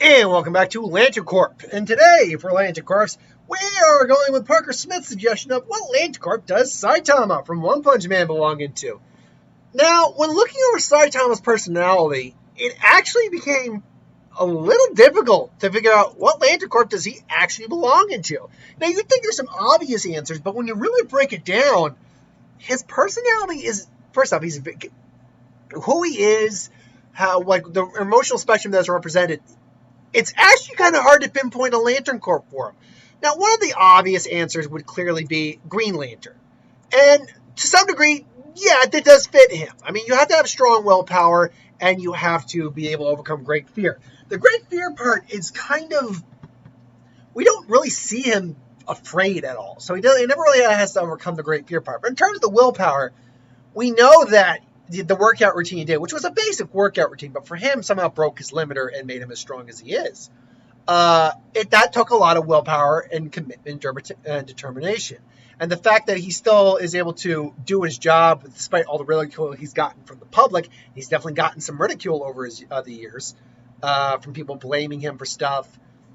And welcome back to Lantern Corp. And today, for Lantern Corps, we are going with Parker Smith's suggestion of what Lantern Corp does Saitama from One Punch Man belong into. Now, when looking over Saitama's personality, it actually became a little difficult to figure out what Lantern Corp does he actually belong into. Now, you'd think there's some obvious answers, but when you really break it down, his personality is, first off, he's who he is, how, like, the emotional spectrum that's represented. It's actually kind of hard to pinpoint a Lantern Corp for him. Now, one of the obvious answers would clearly be Green Lantern. And to some degree, yeah, that does fit him. I mean, you have to have strong willpower, and you have to be able to overcome great fear. The great fear part is kind of, we don't really see him afraid at all. So he never really has to overcome the great fear part. But in terms of the willpower, we know that the workout routine he did, which was a basic workout routine, but for him, somehow broke his limiter and made him as strong as he is. That took a lot of willpower and commitment and determination. And the fact that he still is able to do his job, despite all the ridicule he's gotten from the public, he's definitely gotten some ridicule over the years from people blaming him for stuff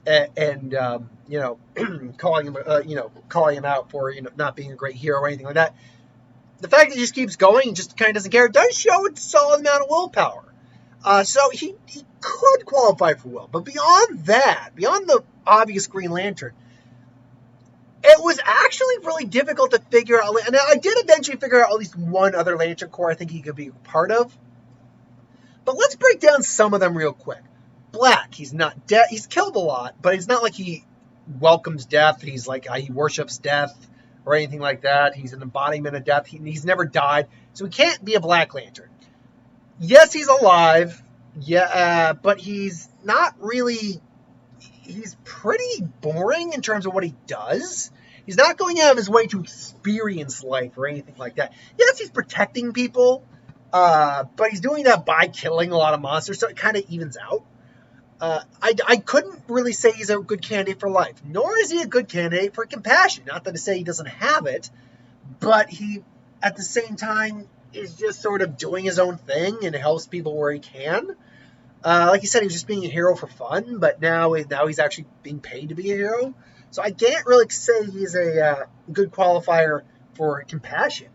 and calling him out for not being a great hero or anything like that. The fact that he just keeps going and just kind of doesn't care does show a solid amount of willpower. So he could qualify for will. But beyond that, beyond the obvious Green Lantern, it was actually really difficult to figure out. And I did eventually figure out at least one other Lantern Corps I think he could be a part of. But let's break down some of them real quick. Black, he's not dead. He's killed a lot, but it's not like he welcomes death. He's like he worships death or anything like that. He's an embodiment of death. He's never died, so he can't be a Black Lantern. Yes, he's alive, but he's not really, he's pretty boring in terms of what he does. He's not going out of his way to experience life or anything like that. Yes, he's protecting people, but he's doing that by killing a lot of monsters, so it kind of evens out. I couldn't really say he's a good candidate for life, nor is he a good candidate for compassion. Not that to say he doesn't have it, but he, at the same time, is just sort of doing his own thing and helps people where he can. Like you said, he was just being a hero for fun, but now he's actually being paid to be a hero. So I can't really say he's a good qualifier for compassion.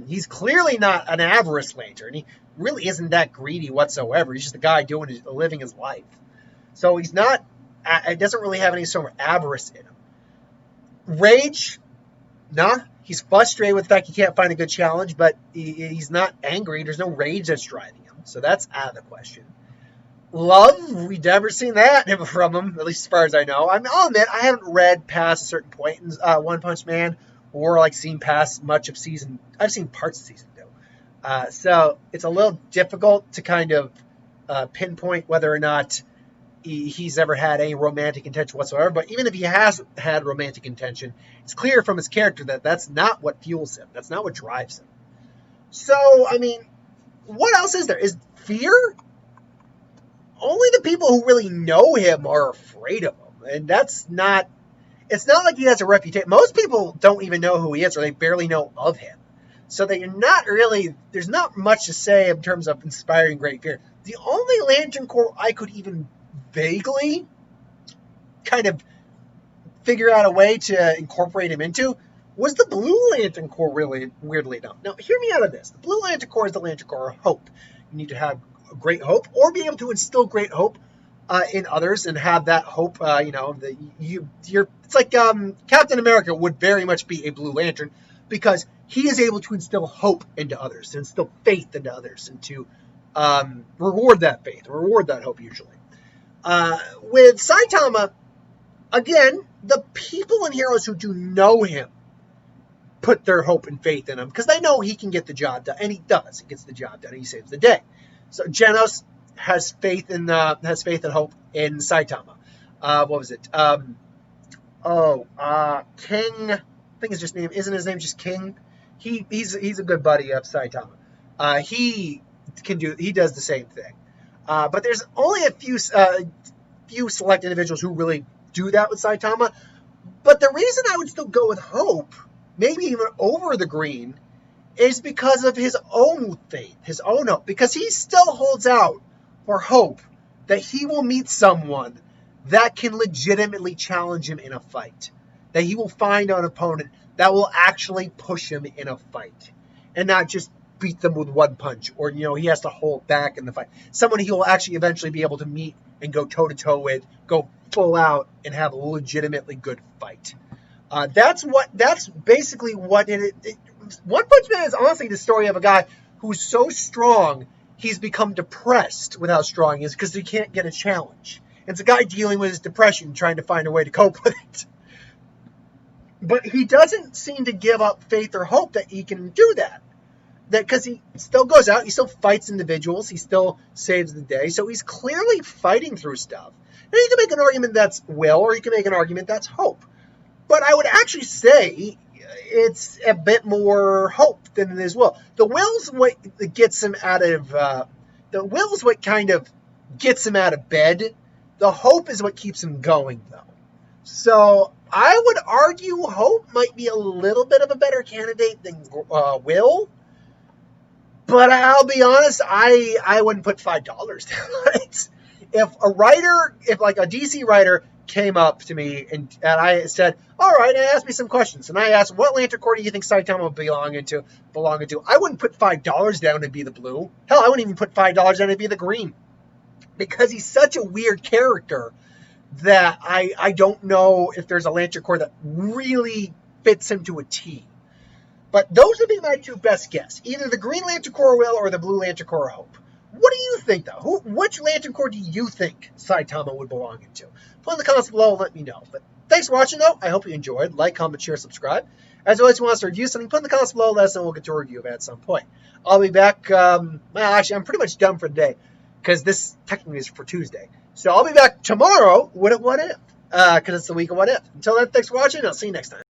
He's clearly not an avarice lantern. He really isn't that greedy whatsoever. He's just a guy living his life. So he's not, it doesn't really have any sort of avarice in him. Rage, nah. He's frustrated with the fact he can't find a good challenge, but he's not angry. There's no rage that's driving him. So that's out of the question. Love, we've never seen that from him, at least as far as I know. I'll admit, I haven't read past a certain point in One Punch Man or seen past much of season. I've seen parts of season 2. So it's a little difficult to kind of pinpoint whether or not he's ever had any romantic intention whatsoever. But even if he has had romantic intention, it's clear from his character that that's not what fuels him. That's not what drives him. So, I mean, what else is there? Is fear? Only the people who really know him are afraid of him. And that's not, it's not like he has a reputation. Most people don't even know who he is, or they barely know of him. So they're not really, there's not much to say in terms of inspiring great fear. The only Lantern Corps I could even vaguely kind of figure out a way to incorporate him into was the Blue Lantern Corps, really, weirdly enough. Now, hear me out of this. The Blue Lantern Corps is the Lantern Corps of hope. You need to have great hope, or be able to instill great hope in others, and have that hope, it's like Captain America would very much be a Blue Lantern, because he is able to instill hope into others, to instill faith into others, and to reward that faith, reward that hope usually. With Saitama, again, the people and heroes who do know him put their hope and faith in him, because they know he can get the job done, and he does. He gets the job done, and he saves the day. So Genos has faith and hope in Saitama. What was it? King. I think his name isn't his name just King. He's a good buddy of Saitama. He does the same thing. But there's only a few select individuals who really do that with Saitama. But the reason I would still go with hope, maybe even over the green, is because of his own faith, his own hope. Because he still holds out for hope that he will meet someone that can legitimately challenge him in a fight. That he will find an opponent that will actually push him in a fight. And not just beat them with one punch. Or, he has to hold back in the fight. Someone he will actually eventually be able to meet and go toe-to-toe with. Go full out and have a legitimately good fight. That's basically what One Punch Man is honestly the story of a guy who's so strong, he's become depressed with how strong he is because he can't get a challenge. It's a guy dealing with his depression, trying to find a way to cope with it. But he doesn't seem to give up faith or hope that he can do that. Because he still goes out, he still fights individuals, he still saves the day. So he's clearly fighting through stuff. Now you can make an argument that's will, or you can make an argument that's hope. But I would actually say it's a bit more hope than it is will. The will's what gets him out of. The will's what kind of gets him out of bed. The hope is what keeps him going, though. So I would argue hope might be a little bit of a better candidate than will. But I'll be honest, I wouldn't put $5 down on it. If like a DC writer came up to me and I said, all right, and asked me some questions, and I asked, what Lantern Corps do you think Saitama would belong into? I wouldn't put $5 down to be the blue. Hell, I wouldn't even put $5 down to be the green. Because he's such a weird character that I don't know if there's a Lantern Corps that really fits him to a T. But those would be my two best guess. Either the Green Lantern Corps will or the Blue Lantern Corps hope. What do you think, though? Which Lantern Corps do you think Saitama would belong into? Put in the comments below and let me know. But thanks for watching, though. I hope you enjoyed. Like, comment, share, subscribe. As always, if you want us to review something, put in the comments below. Let us know. We'll get to a review of it at some point. I'll be back. Actually, I'm pretty much done for today because this technically is for Tuesday. So I'll be back tomorrow with a What If because it's the week of What If. Until then, thanks for watching. I'll see you next time.